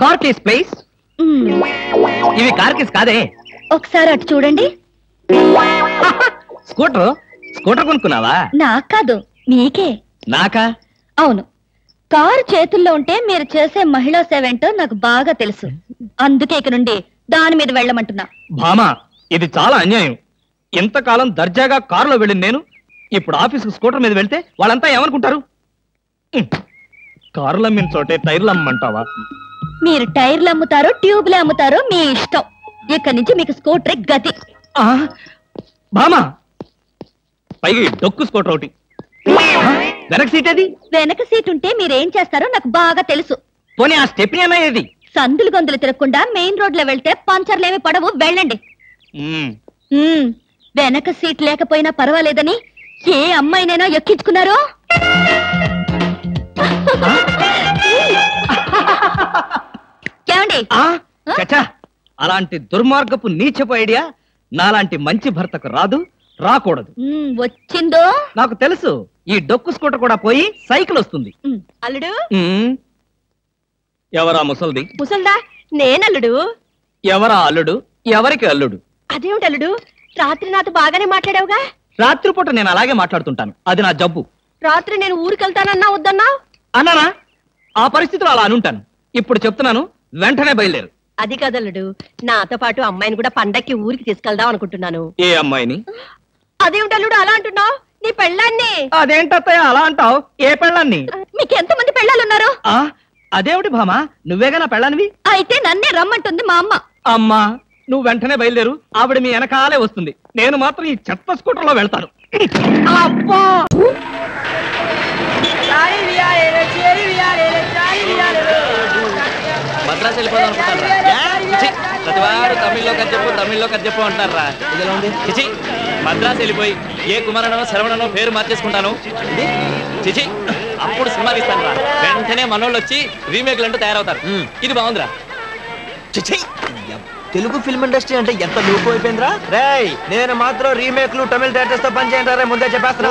Car case please. ఇవి car case కాదే. ఒకసారి అటు చూడండి. స్కూటర్ స్కూటర్ కొనుక్కున్నావా? నాకు కాదు, మీకే. నాకా? అవును. కారు చేతుల్లో ఉంటే మీరు చేసే మహిళా సేవ ఏంటో నాకు బాగా తెలుసు. అందుకే ఇక నుండి దాని మీద వెళ్ళమంటున్నా. భామా, ఇది చాలా అన్యాయం. ఎంతకాలం దర్జాగా కారులో వెళ్ళింది నేను, ఇప్పుడు ఆఫీస్కి స్కూటర్ మీద వెళ్తే వాళ్ళంతా ఏమనుకుంటారు? కారులు అమ్మిన చోటే టైర్లు అమ్మంటావా? మీరు టైర్లు అమ్ముతారో ట్యూబ్లు అమ్ముతారో మీ ఇష్టం. ఇక్కడి నుంచి మీకు స్కూటర్ గతి. భామా, పైగా డొక్కు స్కూటర్ ఒకటి. వెనక సీట్ అది? వెనక సీట్ ఉంటే మీరేం చేస్తారో నాకు బాగా తెలుసు. పోనీ ఆ స్టెప్నీ అనేది? సందులు గొంతులు తిరగకుండా మెయిన్ రోడ్ లో వెళ్తే పంచర్లేమి పడవు, వెళ్ళండి. వెనక సీట్ లేకపోయినా పర్వాలేదని ఏ అమ్మాయినైనా ఎక్కించుకున్నారో? ఏమండి? అలాంటి దుర్మార్గపు నీచపు ఐడియా నాలాంటి మంచి భర్తకు రాదు, రాకూడదు. వచ్చిందో నాకు తెలుసు. ఈ డొక్కు స్కూటర్ కూడా పోయి సైకిల్ వస్తుంది. అల్లుడు? ఎవరా ముసల్ది? ముసల్దా? నేనల్లుడు. ఎవరా అల్లుడు? ఎవరికి అల్లుడు? అదేమిటి అల్లుడు, రాత్రి నాతో బాగానే మాట్లాడావుగా? రాత్రిపూట నేను అలాగే మాట్లాడుతుంటాను, అది నా జబ్బు. రాత్రి నేను ఊరికెళ్తానన్నా వద్దన్నా? అన్నానా? ఆ పరిస్థితిలో అలా అనుంటాను. ఇప్పుడు చెప్తున్నాను, వెంటనే బయలుదేరు. అది కదల్లుడు, నాతో పాటు అమ్మాయిని కూడా పండక్కి ఊరికి తీసుకెళ్దాం అనుకుంటున్నాను. ఏ అమ్మాయిని? అదేమిటల్లుడు అలా అంటున్నావు? నీ పెళ్ళాన్ని. అదేంటత్తయ్య అలా అంటావు? ఏ పెళ్ళాన్ని? మీకు ఎంతమంది పెళ్ళాలున్నారు? అదేమిటి భామా, నువ్వేగా నా పెళ్ళానివి? అయితే నన్నే రమ్మంటుంది మా అమ్మ. అమ్మా, నువ్వు వెంటనే బయలుదేరు, ఆవిడ మీ వెనకాలే వస్తుంది. నేను మాత్రం ఈ చెత్త స్కూటర్ లో వెళ్తాను. అబ్బా! మద్రాసు వెళ్ళిపోదాం అనుకుంటారా? ప్రతివాడు తమిళ్లో కథ చెప్పు అంటారా? చిచి, మద్రాసు వెళ్ళిపోయి ఏ కుమారనో శరవణనో పేరు మార్చేసుకుంటాను. చిచి, అప్పుడు సినిమా తీస్తాను రా. వెంటనే మనోళ్ళు వచ్చి రీమేక్లు అంటూ తయారవుతారు. ఇది బాగుందిరా. చిచి, తెలుగు ఫిల్మ్ ఇండస్ట్రీ అంటే ఎంత లోపు అయిపోయిందిరా. రేయ్, నేను మాత్రం రీమేక్లు తమిళ డైరెక్టర్స్ తో పని చేయండి ముందే చెప్పేస్తున్నా.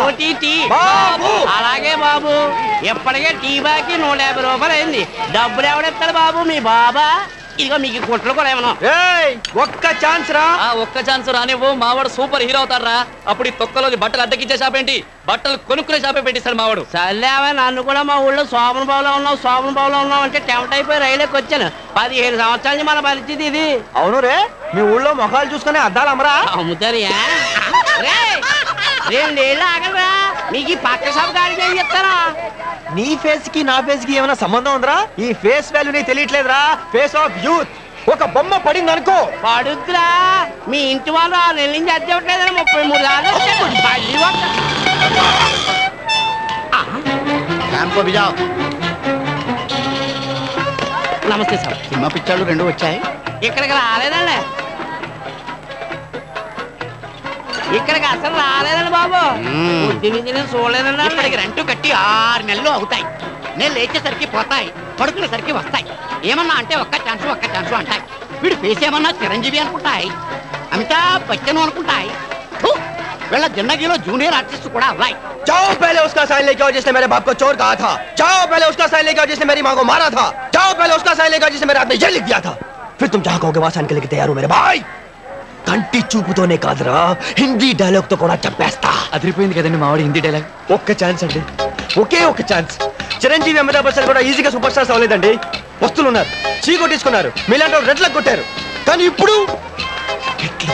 అలాగే బాబు, ఎప్పటికే టీ బాకి 150 రూపాయలు అయింది. డబ్బులు ఎవడెత్తాడు బాబు? మీ బాబా? ఇదిగో మీకు గుట్లు కూడా ఏమన్నా. ఒక్క ఛాన్స్ రా. ఒక్క ఛాన్స్ రానివ్వు, మావాడు సూపర్ హీరో అవుతారా. అప్పుడు ఈ తొక్కలోని బట్టలు అద్దెకిచ్చే షాప్ ఏంటి, బట్టలు కొనుక్కునే షాపే పెట్టిస్తాడు మావాడు. సర్లేవా, నన్ను కూడా మా ఊళ్ళో శోభన బావులో ఉన్నావు అంటే టెంప్ట్ అయిపోయి రైలుకి వచ్చాను. 15 సంవత్సరాల నుంచి మన పరిస్థితి ఇది. అవును రే, మీ ఊళ్ళో మొఖాలు చూసుకునే అద్దాలు అమ్మరా? అమ్ముతారు. 2 ఏళ్ళు ఆగలరా, మీకు ఈ పక్క షాప్ గాడికి ఏం చెప్తారా? నీ ఫేస్ కి నా ఫేస్ కి ఏమైనా సంబంధం ఉందిరా? ఈ ఫేస్ వాల్యూ నీకు తెలియట్లేదురా. Face of youth. ఒక బొమ్మ పడింది అనుకో, పడుద్దురా. మీ ఇంటి వాళ్ళు 6 నెలల నుంచి అద్దె ఇవ్వట్లేదని 33 సార్లు. నమస్తే సార్. సినిమా పిక్చర్లు 2 వచ్చాయి. ఇక్కడికి రాలేదండి, ఇక్కడికి అసలు రాలేదండి బాబు. చూడలేదండి. ఇప్పటికి రెంట్ కట్టి 6 నెలలు అవుతాయి. నేను లేచేసరికి పోతాయి, పడుకునేసరికి వస్తాయి. ఏమన్నా అంటే ఒక్క ఛాన్స్ అంటాయి. వీడు ఫేస్ ఏమన్నా చిరంజీవి అనుకుంటాయి, అమితాబ్ బచ్చన్ అనుకుంటాయి. వీళ్ళ జిందగీలో జూనియర్ ఆర్టిస్ట్ కూడా అవ్వాయి. जाओ पहले उसका साइन लेके आओ जिसने मेरे बाप को चोर कहा था. जाओ पहले उसका साइन लेके आओ जिसने मेरी माँ को मारा था. जाओ पहले उसका साइन लेके आओ जिसने मेरे हाथ में ये लिख दिया था. फिर तुम जहाँ कहोगे वहाँ साइन के लेके तैयार हो मेरे भाई. కంటి చూపుతోనే కాదురా, హిందీ డైలాగ్ తో కూడా చెప్పేస్తా. అదిరిపోయింది కదండి మావాడి హిందీ డైలాగ్. ఒక్క ఛాన్స్ అండి, ఒకే ఒక్క ఛాన్స్. చిరంజీవి అమితాబ్ బచ్చన్ కూడా ఈజీగా సూపర్ స్టార్స్ అవ్వలేదండి. వస్తువులు ఉన్నారు, చీకొట్టించుకున్నారు, మీలాంటి రెడ్లకు కొట్టారు. కానీ ఇప్పుడు హిట్లు,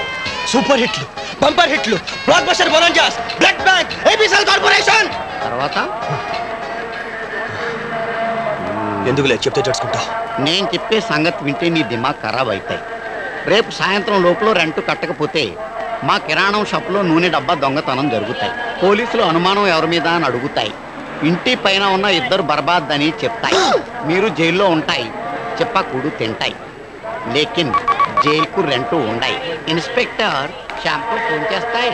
సూపర్ హిట్లు, బంపర్ హిట్లు, blockbuster bonanzas, blood bank, ABCL corporation. తర్వాత ఎందుకు లేదు చెప్తే తెలుసుకుంటా. నేను చెప్పే సంగతి వింటే నీ దిమాగ్ ఖరాబ్ అవుతాయి. రేపు సాయంత్రం లోపల రెంట్ కట్టకపోతే మా కిరాణం షాపులో నూనె డబ్బా దొంగతనం జరుగుతాయి. పోలీసులు అనుమానం ఎవరి మీద అని అడుగుతాయి. ఇంటి పైన ఉన్న 2 బర్బాద్ అని చెప్తాయి. మీరు జైల్లో ఉంటాయి, చెప్పకూడు తింటాయి. లేకిన్ జైలుకు రెంట్ ఉండాయి. ఇన్స్పెక్టర్ షాంపూ ఫోన్ చేస్తాయి.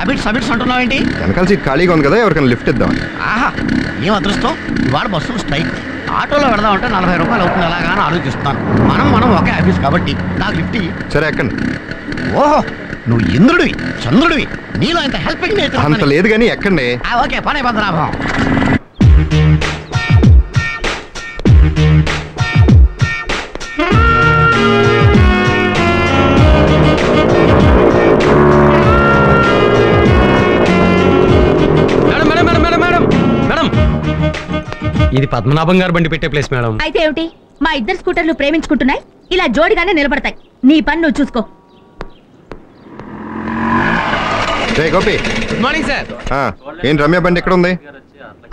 అబిట్స్ అబిట్స్ అంటున్నావు ఏంటి? వెనకాల సీట్ ఖాళీగా ఉంది కదా, ఎవరికైనా లిఫ్ట్ ఇద్దాం. ఆహా, ఏం అదృష్టం! ఇవాళ బస్సులు స్ట్రైక్. ఆటోలో వెళదామంటే 40 రూపాయలు అవుతుంది ఎలాగా అని ఆలోచిస్తున్నాను. మనం ఒకే ఆఫీస్ కాబట్టి నాకు లిఫ్ట్ ఇయ్యి. సరే ఎక్కండి. ఓహో, నువ్వు ఇంద్రుడివి, చంద్రుడివి, నీలో ఇంత హెల్పింగ్ అంత లేదు కానీ ఎక్కండి. ఓకే, పనే పద్మనాభం. ఇది పద్మనాభం గారు బండి పెట్టే ప్లేస్ మేడం. అయితే ఏమిటి, మా ఇద్దరు స్కూటర్లు ప్రేమించుకుంటున్నాయి, ఇలా జోడిగానే నిలబడతాయి. నీ పని నువ్వు చూసుకో. Gopi, good morning sir. ఏంటి రమ్య బండి ఎక్కడ ఉంది?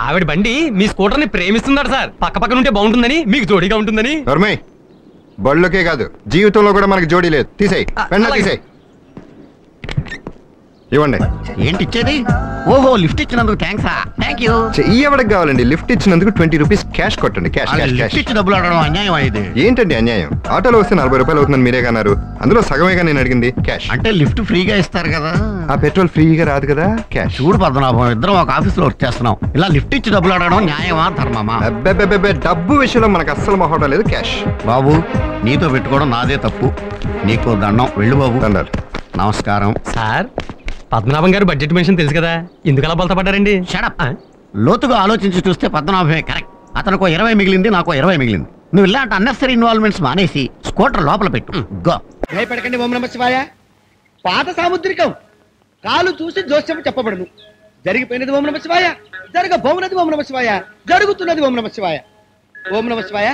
ఆవిడ బండి మీ స్కూటర్ ని ప్రేమిస్తున్నాడు సార్. పక్క పక్కన ఉంటే బాగుంటుందని, మీకు జోడీగా ఉంటుందని. ధర్మయ్, బళ్ళకే కాదు జీవితంలో కూడా మనకి జోడీ లేదు. తీసేయి, వెంటనే తీసేయి. ఇవ్వండి. ఏంటి ఇచ్చేది? ఓహో, లిఫ్ట్ ఇచ్చినందుకు థ్యాంక్స్. Thank you. ఎవరికి కావాలండి? లిఫ్ట్ ఇచ్చినందుకు 20 రూపీస్ క్యాష్ కొట్టండి. క్యాష్ లిఫ్ట్ ఇచ్చి డబ్బులు అడగడం అన్యాయం ఇది. ఏంటండి అన్యాయం? ఆటోలో వస్తే 40 రూపాయలు అవుతుందని మీరే అన్నారు. అందులో సగమేగా నేను అడిగింది. క్యాష్ అంటే లిఫ్ట్ ఫ్రీగా ఇస్తారు కదా. ఆ పెట్రోల్ ఫ్రీగా రాదు కదా. క్యాష్. చూడు పద్మనాభం, ఇద్దరం ఒక ఆఫీస్ లో వర్క్ చేస్తున్నాం. ఇలా లిఫ్ట్ ఇచ్చి డబ్బులు అడగడం న్యాయమా ధర్మమా? డబ్బు విషయంలో మనకు అస్సలు మొహటం లేదు. క్యాష్. బాబు, నీతో పెట్టుకోవడం నాదే తప్పు. నీకు దండం. వెళ్ళు బాబు. దండాలు. నమస్కారం సార్, పద్మనాభం గారు బడ్జెట్ మెన్షన్ తెలుసు కదా, ఎందుకు అలా బలత పడ్డారండి? షడప్. లోతుగా ఆలోచించి చూస్తే పద్మనాభమే కరెక్ట్. అతనికి 20 మిగిలింది, నాకు 20 మిగిలింది. నువ్వు ఇలాంటి అన్నెసరీ ఇన్వాల్వ్మెంట్స్ మానేసి స్కూటర్ లోపల పెట్టు. గో. భయపడకండి ఓం నమః శివాయ. పాత సాముద్రికం, కాలు చూసి జోస్యం చెప్పబడను. జరిగిపోయినది ఓం నమః శివాయ, జరగబోనది ఓం నమః శివాయ, జరుగుతున్నది ఓం నమః శివాయ. ఓం నమః శివాయ.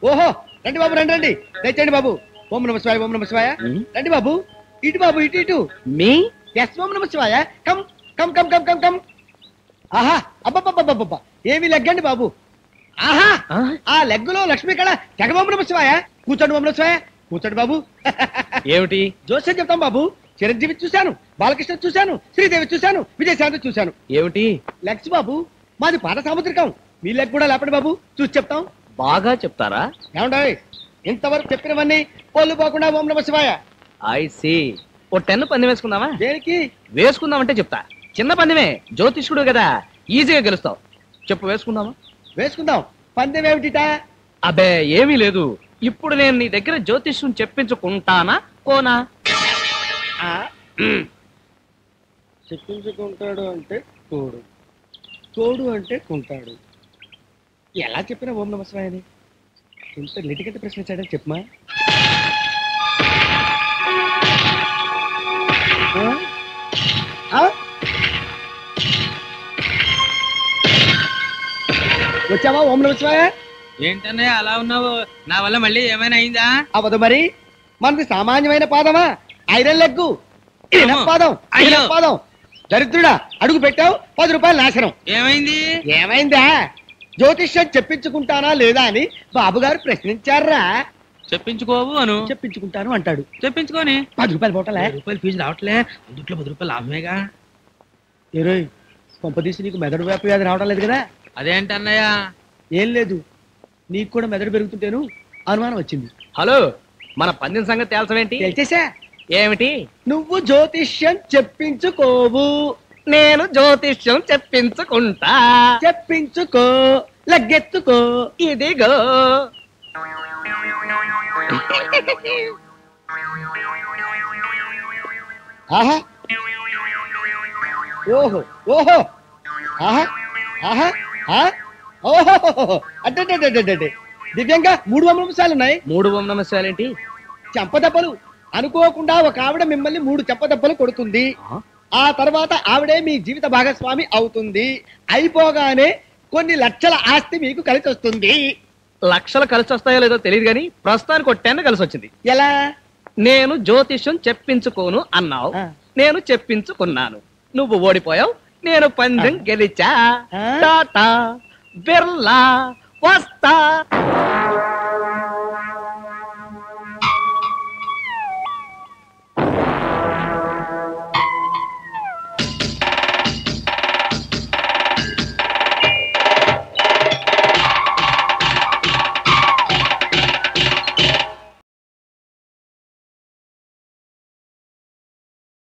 ఓహో, రండి బాబు, రండి రండి, దయచేయండి బాబు. ఓం నమః శివాయ, ఓం నమః శివాయ. రండి బాబు, ఇటు బాబు, ఇటు ఇటు. మీ ఎస్, ఓం నమః శివాయ. Come come come come come come. ఆహా, అబ్బబ్బబ్బబ్బబ్బ, ఏమి లెగ్గండి బాబు. ఆహా, ఆ లెగ్గులో లక్ష్మీ కళ. తెగ ఓం నమః శివాయ. కూర్చోండి ఓం నమః శివాయ, కూర్చోండి బాబు. ఏమిటి? జోస్యం చెప్తాం బాబు. చిరంజీవి చూశాను, బాలకృష్ణ చూశాను, శ్రీదేవి చూశాను, విజయశాంతి చూశాను. ఏమిటి? లెగ్స్ బాబు, మాది పాత సాముద్రికం. మీ లెగ్ కూడా లేపండి బాబు, చూసి చెప్తాం. బాగా చెప్తారా? ఏమంటాయి? ఇంతవరకు చెప్పినవన్నీ పోలు పోకుండా ఓం నమః శివాయ. I see. ఓ 10 పందెం వేసుకుందామా? దేనికి? వేసుకుందామంటే చెప్తా. చిన్న పందెమే, జ్యోతిష్కుడు కదా, ఈజీగా గెలుస్తావు. చెప్పు, వేసుకుందామా? వేసుకుందాం. పందెం ఏమిటిటా? అబ్బే ఏమీ లేదు. ఇప్పుడు నేను నీ దగ్గర జ్యోతిష్యం చెప్పించుకుంటానా కోనా? చెప్పించుకుంటాడు అంటే తోడు, తోడు అంటే కుంటాడు. ఎలా చెప్పినా ఓం నమః శివాయ అని ఇంత లిటికెట్ ప్రశ్న ఇచ్చాడని చెప్పమా. వచ్చావా ఓం నమః శివాయ? ఏంటన్నయ్య అలా ఉన్నావు? నా వల్ల మళ్ళీ ఏమైనా అయిందా? అవదు మరి, మనది సామాన్యమైన పాదమా? ఐరన్ లెగ్గు, పాదం, పాదం. దరిద్రుడా, అడుగు పెట్టావు, 10 రూపాయలు నాశనం. ఏమైంది? ఏమైందా? జ్యోతిష్యం చెప్పించుకుంటానా లేదా అని బాబు గారు ప్రశ్నించారా. చెప్పించుకోవు అను. చెప్పించుకుంటాను అంటాడు. చెప్పించుకోని 10 రూపాయలు పోటలే. రూపాయలు ఫీజు రావట్లే, అందుట్లో 10 రూపాయలు లాభమేగా. ఏరోయ్, కొంపదీసి నీకు మెదడు వ్యాపి వ్యాధి రావడం లేదు కదా? అదేంటన్నయ్య? ఏం లేదు, నీకు కూడా మెదడు పెరుగుతుంటేను అనుమానం వచ్చింది. హలో, మన పందెం సంగతి తేల్చవేంటి? తెలిసేసా. ఏమిటి? నువ్వు జ్యోతిష్యం చెప్పించుకోవు, నేను జ్యోతిష్యం చెప్పించుకుంటా. చెప్పించుకో, లగ్గెత్తుకో, ఇదిగో. ఆహా, ఓహో ఓహో, ఆహా ఆహా, ఓహో, అంటే దివ్యంగా 3 ఓం నమః శివాయలు ఉన్నాయి. 3 ఓం నమః శివాయలేంటి? చెంపదెబ్బలు. అనుకోకుండా ఒక ఆవిడ మిమ్మల్ని 3 చెంపదెబ్బలు కొడుతుంది. ఆ తర్వాత ఆవిడే మీ జీవిత భాగస్వామి అవుతుంది. అయిపోగానే కొన్ని లక్షల ఆస్తి మీకు కలిసి వస్తుంది. లక్షలు కలిసి వస్తాయో లేదో తెలియదు కానీ ప్రస్తుతానికి 10 కలిసి వచ్చింది. ఎలా? నేను జ్యోతిష్యం చెప్పించుకోను అన్నావు, నేను చెప్పించుకున్నాను. నువ్వు ఓడిపోయావు, నేను పందెం గెలిచా. టాటా బిర్లా వస్తా.